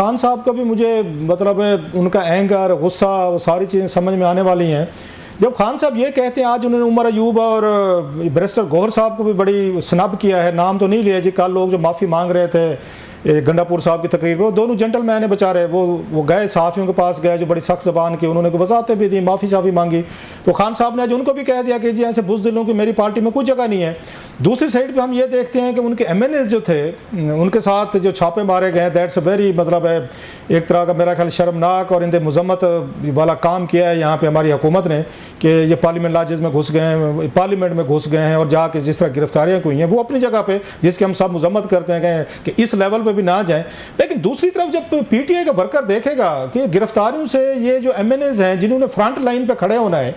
خان صاحب کا بھی مجھے مطلب ان کا اینگر غصہ وہ ساری چیزیں سمجھ میں آنے والی ہیں. جب خان صاحب یہ کہتے ہیں، آج انہوں نے عمر ایوب اور بیرسٹر گوہر صاحب کو بھی بڑی سنب کیا ہے، نام تو نہیں لیا جی، کل لوگ جو معافی مانگ رہے تھے گنڈا پور صاحب کی تقریر وہ دونوں جنٹل مین ہیں بچارے، وہ گئے صحافیوں کے پاس گئے جو بڑی سخت زبان کی، انہوں نے وضاحتیں بھی دی، معافی شافی مانگی. تو خان صاحب نے آج ان کو بھی کہہ دیا کہ جی ایسے بزدلوں کی میری پارٹی میں کوئی جگہ نہیں ہے. دوسری سائڈ پہ ہم یہ دیکھتے ہیں کہ ان کے ایم این ایز جو تھے ان کے ساتھ جو چھاپے مارے گئے، دیٹس ویری مطلب ہے ایک طرح کا میرا خیال شرمناک اور اندے مذمت والا کام کیا ہے یہاں پہ ہماری حکومت نے کہ یہ پارلیمنٹ لاجز میں گھس گئے ہیں، پارلیمنٹ میں گھس گئے ہیں اور جا کے جس طرح گرفتاریاں ہوئی ہیں وہ اپنی جگہ پہ جس کی ہم سب مذمت کرتے ہیں کہ اس لیول پہ بھی نہ جائیں. لیکن دوسری طرف جب پی ٹی آئی کا ورکر دیکھے گا کہ گرفتاریوں سے یہ جو ایم این ایز ہیں جنہوں نے فرنٹ لائن پہ کھڑے ہونا ہے،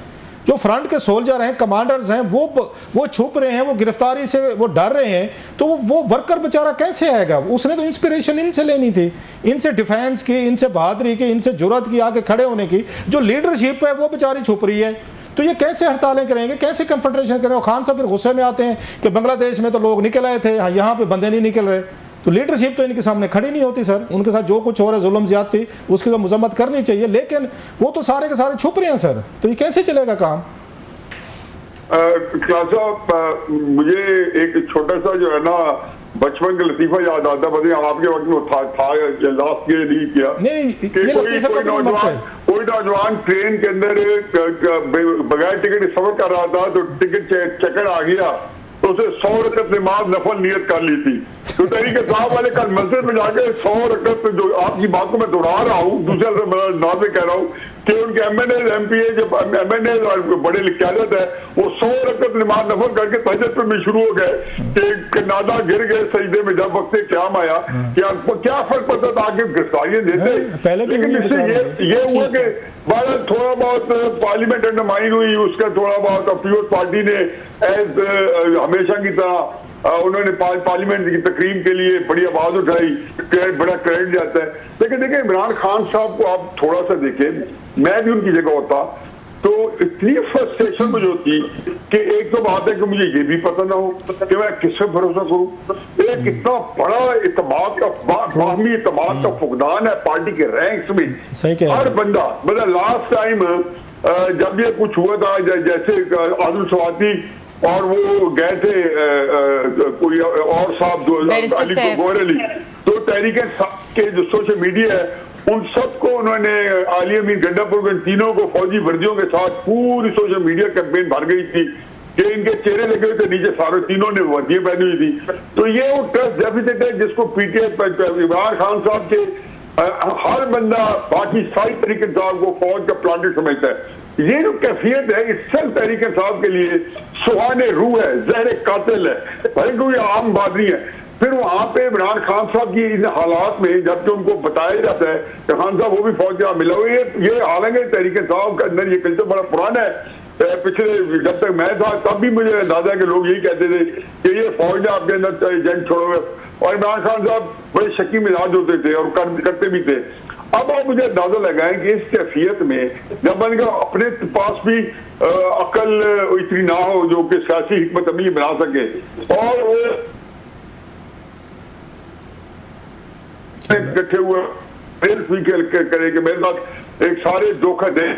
جو فرنٹ کے سولجر ہیں، کمانڈرز ہیں، وہ چھپ رہے ہیں، وہ گرفتاری سے وہ ڈر رہے ہیں، تو وہ ورکر بیچارہ کیسے آئے گا؟ اس نے تو انسپریشن ان سے لینی تھی، ان سے ڈیفینس کی، ان سے بہادری کی، ان سے جرأت کی، آگے کھڑے ہونے کی. جو لیڈرشپ ہے وہ بیچاری چھپ رہی ہے. تو یہ کیسے ہڑتالیں کریں گے، کیسے کنفرنٹریشن کریں گے؟ خان صاحب پھر غصے میں آتے ہیں کہ بنگلہ دیش میں تو لوگ نکل آئے تھے، یہاں پہ بندے نہیں نکل رہے. تو لیڈرشپ تو ان کے سامنے کھڑی نہیں ہوتی سر، ان کے ساتھ جو کچھ ہو رہا ہے ظلم زیادتی اس کی تو مذمت کرنی چاہیے، لیکن وہ تو سارے کے سارے چھپ رہے ہیں سر. تو یہ کیسے چلے گا کام؟ صاحب مجھے ایک چھوٹا سا جو ہے نا بچپن کا لطیفہ یاد آتا ہے، پتہ آپ کے وقت میں تھا لاسٹ ایئر نہیں کیا، کوئی نوجوان ٹرین کے اندر بغیر ٹکٹ سفر کر رہا تھا تو ٹکٹ چیکر آ گیا تو اسے 100 رکعت نماز نفل نیت کر لی تھی. تو تحریک انصاف والے کل مسجد میں جا کے 100 رکعت، جو آپ کی بات کو میں دہرا رہا ہوں، دوسرے نام پہ کہہ رہا ہوں کہ ان کے M N A M P A جب ایم این اے اور بڑے قیادت ہے وہ 100 رکعت نماز نفل کر کے تہجد پہ بھی شروع ہو گئے کہ نادا گر گئے سجدے میں جب وقت قیام آیا. کیا فرق پڑتا تھا آگے گرفتاریاں دیتے؟ لیکن اس سے یہ ہوا کہ بہرحال تھوڑا بہت پارلیمنٹ انڈرمائن ہوئی، اس کا تھوڑا بہت پیپلز پارٹی نے ایز ہمیشہ کی طرح انہوں نے پارلیمنٹ کی تقریب کے لیے بڑی آواز اٹھائی، بڑا کریڈٹ جاتا ہے. لیکن دیکھیں عمران خان صاحب کو آپ تھوڑا سا دیکھیں، میں بھی ان کی جگہ ہوتا تو اتنی فرسٹریشن مجھے ہوتی کہ ایک تو بات ہے کہ مجھے یہ بھی پتہ نہ ہو کہ میں کس پہ بھروسہ کروں. ایک اتنا بڑا اعتماد کا باہمی اعتماد کا فقدان ہے پارٹی کے رینکس میں. ہر بندہ مطلب لاسٹ ٹائم جب یہ کچھ ہوا تھا جیسے عادل سواتی اور وہ گئے تھے کوئی اور صاحب گوہر علی، تو تحریک کے جو سوشل میڈیا ہے ان سب کو انہوں نے عالی امین گنڈا پور کے تینوں کو فوجی وردیوں کے ساتھ پوری سوشل میڈیا کیمپین بھر گئی تھی کہ ان کے چہرے لگے ہوئے تھے نیچے، سارے تینوں نے وردیاں پہنی ہوئی تھی. تو یہ وہ ٹرسٹ ڈیفیسٹ ہے جس کو P T I Imran Khan صاحب کے ہر بندہ باقی ساری تحریک انصاف کو فوج کا پلانٹر سمجھتا ہے. یہ جو کیفیت ہے اس سب تحریک انصاف کے لیے سہانے روح ہے، زہر قاتل ہے، بلکہ یہ عام بات نہیں ہے. پھر وہاں پہ عمران خان صاحب کی ان حالات میں جب کہ ان کو بتایا جاتا ہے کہ خان صاحب وہ بھی فوج کا ملا ہوئی ہے، یہ حالانکہ تحریک انصاف کے اندر یہ کلچر بڑا پرانا ہے. پچھلے جب تک میں تھا تب بھی مجھے اندازہ ہے کہ لوگ یہی کہتے تھے کہ یہ فوج نے آپ کے اندر جنگ چھوڑو گے، اور عمران خان صاحب بڑے شکی مزاج ہوتے تھے اور کرتے بھی تھے. اب آپ مجھے اندازہ لگائیں کہ اس کیفیت میں جب ان کا اپنے پاس بھی عقل اتنی نہ ہو جو کہ سیاسی حکمت عملی بنا سکے، اور وہ اکٹھے ہوئے کرے کہ میرے پاس ایک سارے دھوکہ دیں